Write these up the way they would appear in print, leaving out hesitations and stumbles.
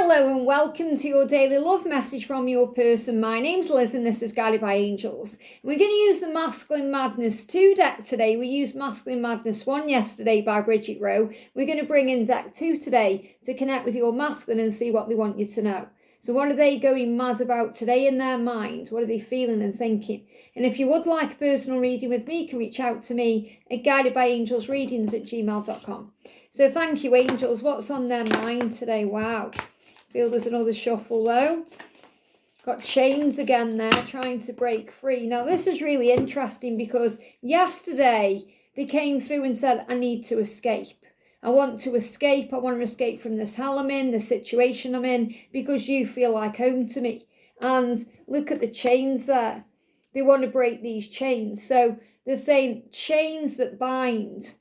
Hello and welcome to your daily love message from your person. My name's Liz and this is Guided by Angels. We're going to use the Masculine Madness 2 deck today. We used Masculine Madness 1 yesterday by Bridget. We're going to bring in deck 2 today to connect with your masculine and see what they want you to know. So what are they going mad about today in their mind? What are they feeling and thinking? And if you would like a personal reading with me, you can reach out to me at guidedbyangelsreadings@gmail.com. So thank you, angels. What's on their mind today? Wow. Feel there's another shuffle though. Got chains again there, trying to break free. Now this is really interesting because yesterday they came through and said, I need to escape. I want to escape. I want to escape from this hell I'm in, the situation I'm in, because you feel like home to me. And look at the chains there. They want to break these chains. So they're saying chains that bind.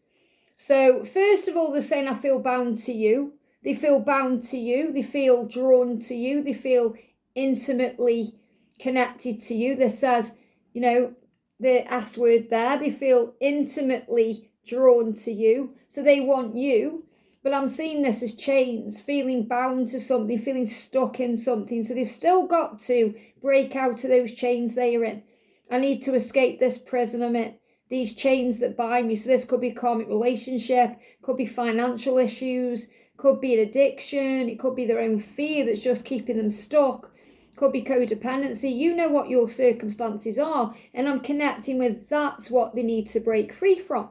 So first of all, they're saying, I feel bound to you. They feel bound to you. They feel drawn to you. They feel intimately connected to you. This says, you know, the S word there. They feel intimately drawn to you. So they want you. But I'm seeing this as chains, feeling bound to something, feeling stuck in something. So they've still got to break out of those chains they are in. I need to escape this prison I'm in. These chains that bind me. So this could be a karmic relationship, could be financial issues, could be an addiction, it could be their own fear that's just keeping them stuck, could be codependency. You know what your circumstances are, and I'm connecting with that's what they need to break free from.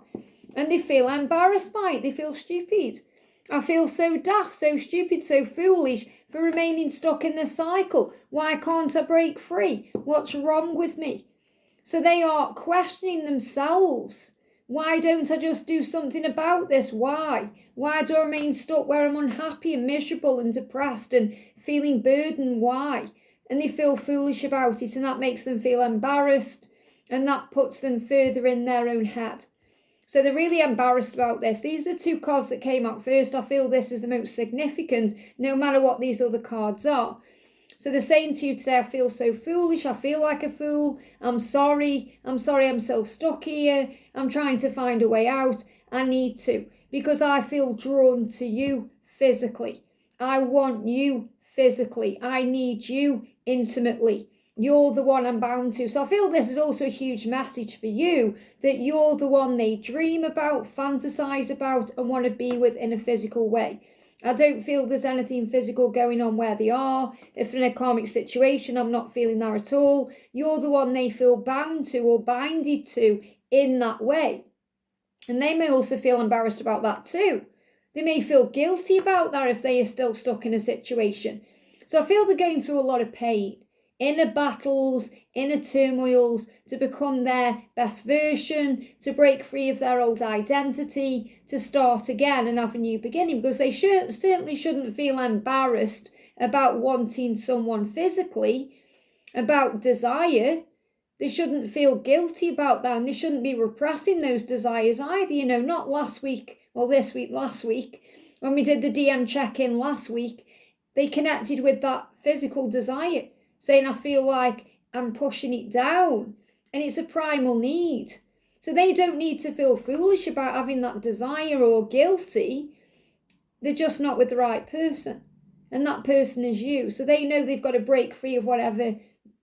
And they feel embarrassed by it, they feel stupid. I feel so daft, so stupid, so foolish for remaining stuck in this cycle. Why can't I break free? What's wrong with me? So they are questioning themselves. Why don't I just do something about this? Why? Why do I remain stuck where I'm unhappy and miserable and depressed and feeling burdened? Why? And they feel foolish about it, and that makes them feel embarrassed, and that puts them further in their own head. So they're really embarrassed about this. These are the two cards that came out first. I feel this is the most significant, no matter what these other cards are. So they're saying to you today, I feel so foolish. I feel like a fool. I'm sorry. I'm so stuck here. I'm trying to find a way out. I need to, because I feel drawn to you physically. I want you physically. I need you intimately. You're the one I'm bound to. So I feel this is also a huge message for you, that you're the one they dream about, fantasize about, and want to be with in a physical way. I don't feel there's anything physical going on where they are. If they're in a karmic situation, I'm not feeling that at all. You're the one they feel bound to or binded to in that way. And they may also feel embarrassed about that too. They may feel guilty about that if they are still stuck in a situation. So I feel they're going through a lot of pain. Inner battles, inner turmoils, to become their best version, to break free of their old identity, to start again and have a new beginning, because they certainly shouldn't feel embarrassed about wanting someone physically, about desire. They shouldn't feel guilty about that, and they shouldn't be repressing those desires either. You know, not last week, or this week, last week, when we did the DM check-in last week, they connected with that physical desire, saying, I feel like I'm pushing it down, and it's a primal need. So they don't need to feel foolish about having that desire or guilty. They're just not with the right person, and that person is you. So they know they've got to break free of whatever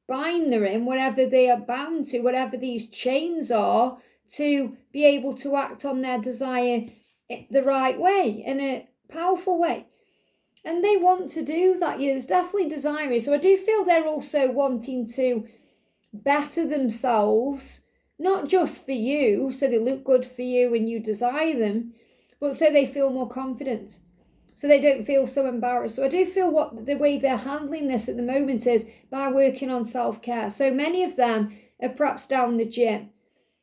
bind they're in, whatever they are bound to, whatever these chains are, to be able to act on their desire the right way, in a powerful way. And they want to do that. There's definitely desire. So I do feel they're also wanting to better themselves, not just for you, so they look good for you and you desire them, but so they feel more confident, so they don't feel so embarrassed. So I do feel what the way they're handling this at the moment is by working on self-care. So many of them are perhaps down the gym,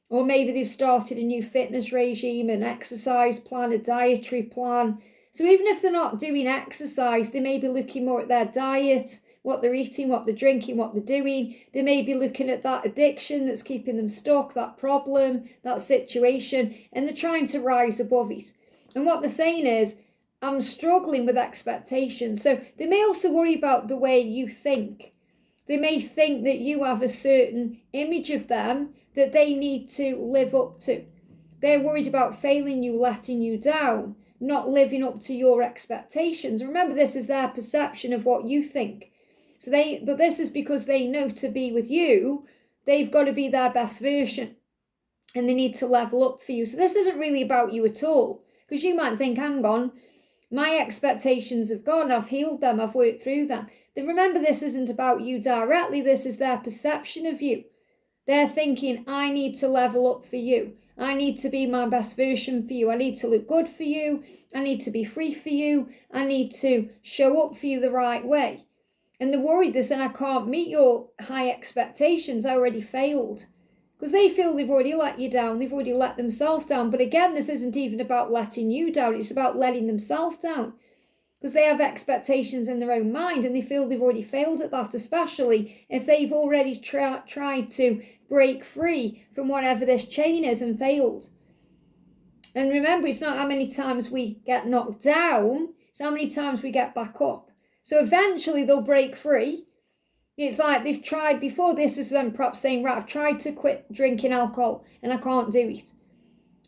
or maybe they've started a new fitness regime, an exercise plan, a dietary plan. So even if they're not doing exercise, they may be looking more at their diet, what they're eating, what they're drinking, what they're doing. They may be looking at that addiction that's keeping them stuck, that problem, that situation, and they're trying to rise above it. And what they're saying is, I'm struggling with expectations. So they may also worry about the way you think. They may think that you have a certain image of them that they need to live up to. They're worried about failing you, letting you down. not living up to your expectations. Remember, this is their perception of what you think. But this is because they know to be with you, they've got to be their best version. And they need to level up for you. So this isn't really about you at all. Because you might think, hang on, my expectations have gone, I've healed them, I've worked through them. Then remember, this isn't about you directly, this is their perception of you. They're thinking, I need to level up for you. I need to be my best version for you. I need to look good for you. I need to be free for you. I need to show up for you the right way. And they're worried, they're saying, I can't meet your high expectations. I already failed. Because they feel they've already let you down. They've already let themselves down. But again, this isn't even about letting you down. It's about letting themselves down. Because they have expectations in their own mind and they feel they've already failed at that, especially if they've already tried to break free from whatever this chain is and failed. And remember, it's not how many times we get knocked down, it's how many times we get back up. So eventually they'll break free. It's like they've tried before. This is them perhaps saying, right, I've tried to quit drinking alcohol and I can't do it.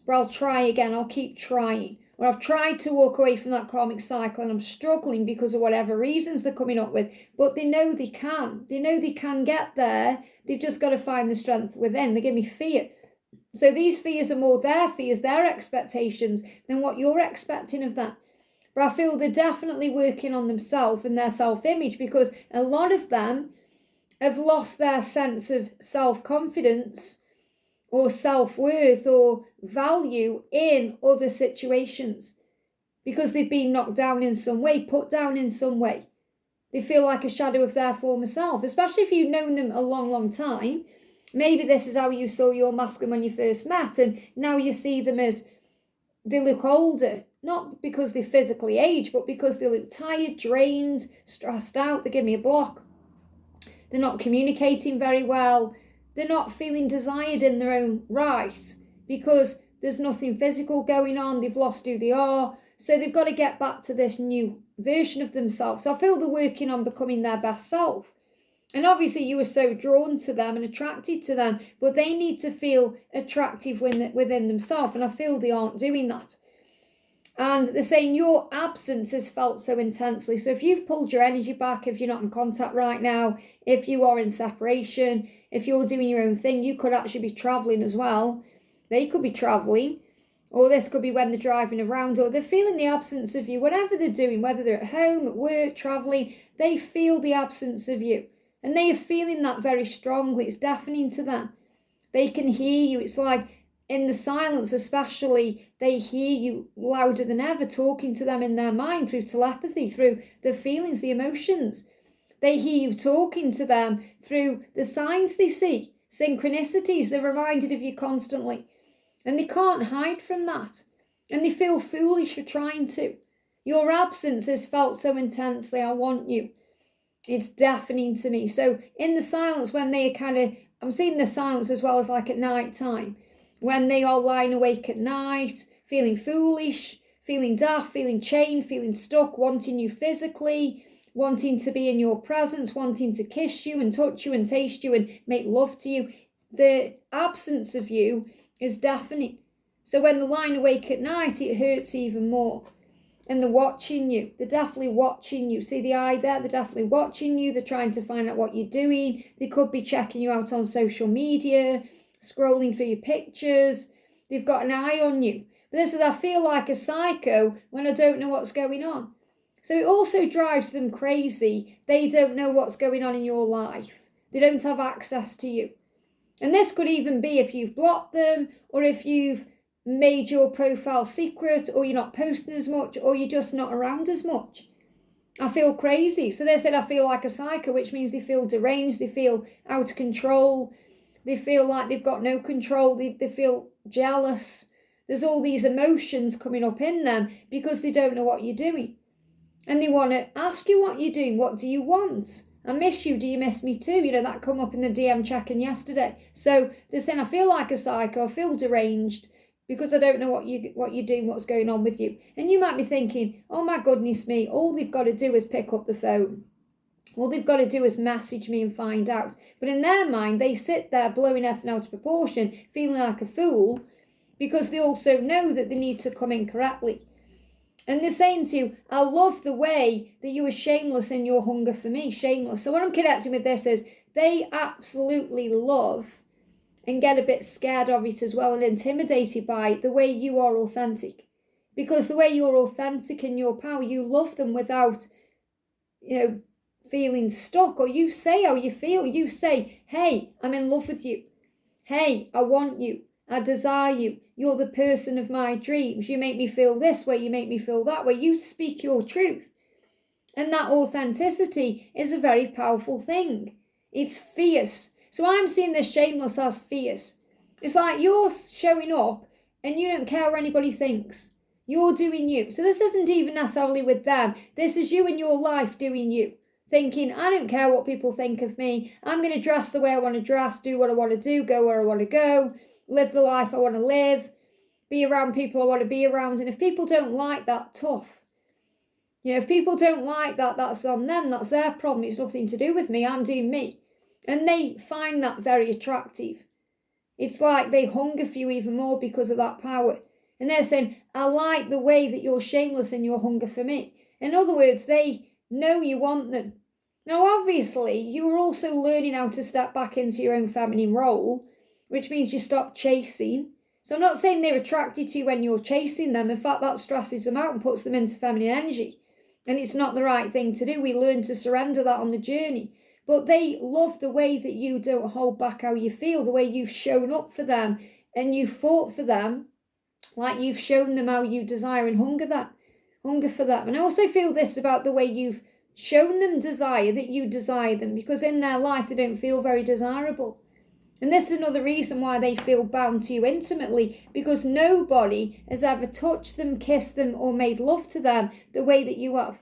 But I'll try again, I'll keep trying. Or I've tried to walk away from that karmic cycle and I'm struggling because of whatever reasons they're coming up with. But they know they can. They know they can get there. They've just got to find the strength within. They give me fear. So these fears are more their fears, their expectations, than what you're expecting of them. But I feel they're definitely working on themselves and their self-image, because a lot of them have lost their sense of self-confidence or self-worth or value in other situations, because they've been knocked down in some way, put down in some way. They feel like a shadow of their former self, especially if you've known them a long, long time. Maybe this is how you saw your masculine when you first met, and now you see them as they look older, not because they physically age, but because they look tired, drained, stressed out. They give me a block. They're not communicating very well. They're not feeling desired in their own right because there's nothing physical going on. They've lost who they are. So they've got to get back to this new version of themselves. So I feel they're working on becoming their best self. And obviously you were so drawn to them and attracted to them, but they need to feel attractive within themselves. And I feel they aren't doing that. And they're saying your absence is felt so intensely. So if you've pulled your energy back, if you're not in contact right now, if you are in separation, if you're doing your own thing, you could actually be traveling as well. They could be traveling. Or this could be when they're driving around, or they're feeling the absence of you. Whatever they're doing, whether they're at home, at work, traveling, they feel the absence of you. And they are feeling that very strongly. It's deafening to them. They can hear you. It's like in the silence especially, they hear you louder than ever, talking to them in their mind through telepathy, through the feelings, the emotions. They hear you talking to them through the signs they see, synchronicities. They're reminded of you constantly. And they can't hide from that. And they feel foolish for trying to. Your absence is felt so intensely. I want you. It's deafening to me. So in the silence, when they are I'm seeing the silence as well as like at night time. When they are lying awake at night, feeling foolish, feeling daft, feeling chained, feeling stuck, wanting you physically, wanting to be in your presence, wanting to kiss you and touch you and taste you and make love to you. The absence of you is deafening. So when they're lying awake at night, it hurts even more. And they're watching you. They're definitely watching you. See the eye there? They're definitely watching you. They're trying to find out what you're doing. They could be checking you out on social media, scrolling through your pictures. They've got an eye on you. But this is, I feel like a psycho when I don't know what's going on. So it also drives them crazy. They don't know what's going on in your life. They don't have access to you. And this could even be if you've blocked them, or if you've made your profile secret, or you're not posting as much, or you're just not around as much. I feel crazy. So they said I feel like a psycho, which means they feel deranged, they feel out of control, they feel like they've got no control, they feel jealous. There's all these emotions coming up in them because they don't know what you're doing. And they want to ask you what you're doing. What do you want? I miss you. Do you miss me too? You know, that come up in the DM check-in yesterday. So they're saying, I feel like a psycho. I feel deranged because I don't know what you're doing, what's going on with you. And you might be thinking, oh my goodness me, all they've got to do is pick up the phone. All they've got to do is message me and find out. But in their mind, they sit there blowing everything out of proportion, feeling like a fool, because they also know that they need to come in correctly. And they're saying to you, I love the way that you were shameless in your hunger for me, shameless. So what I'm connecting with this is they absolutely love and get a bit scared of it as well and intimidated by the way you are authentic. Because the way you're authentic in your power, you love them without, feeling stuck. Or you say how you feel. You say, hey, I'm in love with you. Hey, I want you. I desire you. You're the person of my dreams. You make me feel this way. You make me feel that way. You speak your truth. And that authenticity is a very powerful thing. It's fierce. So I'm seeing this shameless as fierce. It's like you're showing up and you don't care what anybody thinks. You're doing you. So this isn't even necessarily with them. This is you in your life doing you. Thinking, I don't care what people think of me. I'm going to dress the way I want to dress, do what I want to do, go where I want to go, live the life I want to live, be around people I want to be around. And if people don't like that, tough. If people don't like that, that's on them. That's their problem. It's nothing to do with me. I'm doing me. And they find that very attractive. It's like they hunger for you even more because of that power. And they're saying, I like the way that you're shameless in your hunger for me. In other words, they know you want them. Now, obviously, you are also learning how to step back into your own feminine role, which means you stop chasing. So I'm not saying they're attracted to you when you're chasing them. In fact, that stresses them out and puts them into feminine energy. And it's not the right thing to do. We learn to surrender that on the journey. But they love the way that you don't hold back how you feel, the way you've shown up for them and you fought for them, like you've shown them how you desire and hunger for that. And I also feel this about the way you've shown them desire, that you desire them, because in their life they don't feel very desirable. And this is another reason why they feel bound to you intimately, because nobody has ever touched them, kissed them, or made love to them the way that you have.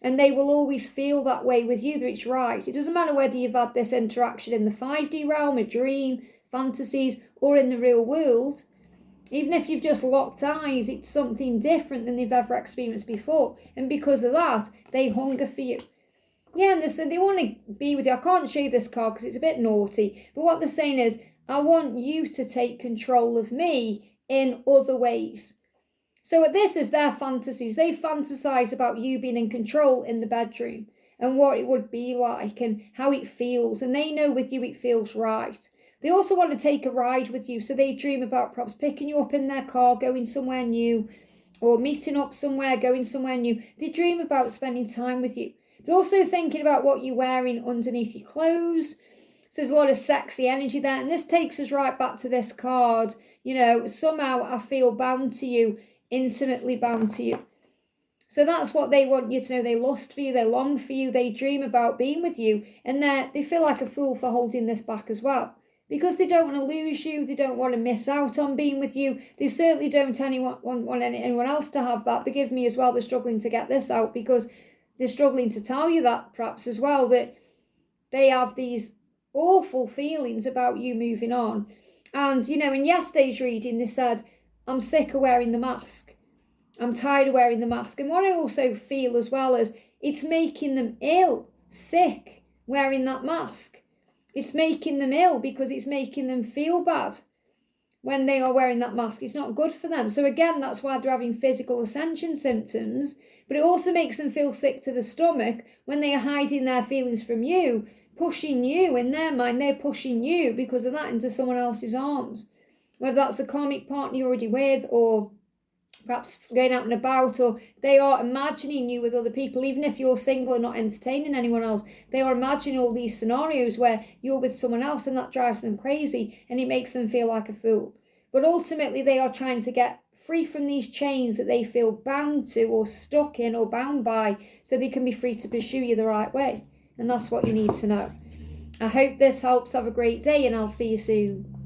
And they will always feel that way with you, that it's right. It doesn't matter whether you've had this interaction in the 5D realm, a dream, fantasies, or in the real world. Even if you've just locked eyes, it's something different than they've ever experienced before. And because of that, they hunger for you. Yeah, and they want to be with you. I can't show you this card because it's a bit naughty. But what they're saying is, I want you to take control of me in other ways. So this is their fantasies. They fantasize about you being in control in the bedroom and what it would be like and how it feels. And they know with you it feels right. They also want to take a ride with you. So they dream about perhaps picking you up in their car, going somewhere new, or meeting up somewhere, going somewhere new. They dream about spending time with you. They're also thinking about what you're wearing underneath your clothes. So there's a lot of sexy energy there. And this takes us right back to this card. Somehow I feel bound to you, intimately bound to you. So that's what they want you to know. They lust for you, they long for you, they dream about being with you, and they feel like a fool for holding this back as well. Because they don't want to lose you, they don't want to miss out on being with you. They certainly don't want anyone else to have that. They give me as well, they're struggling to get this out because they're struggling to tell you that perhaps as well, that they have these awful feelings about you moving on. And, in yesterday's reading, they said, I'm sick of wearing the mask. I'm tired of wearing the mask. And what I also feel as well is it's making them ill, sick, wearing that mask. It's making them ill because it's making them feel bad when they are wearing that mask. It's not good for them. So again, that's why they're having physical ascension symptoms. But it also makes them feel sick to the stomach when they are hiding their feelings from you, pushing you in their mind. They're pushing you because of that into someone else's arms. Whether that's a karmic partner you're already with, or perhaps going out and about, or they are imagining you with other people, even if you're single and not entertaining anyone else. They are imagining all these scenarios where you're with someone else, and that drives them crazy and it makes them feel like a fool. But ultimately they are trying to get free from these chains that they feel bound to or stuck in or bound by, so they can be free to pursue you the right way. And that's what you need to know. I hope this helps. Have a great day, and I'll see you soon.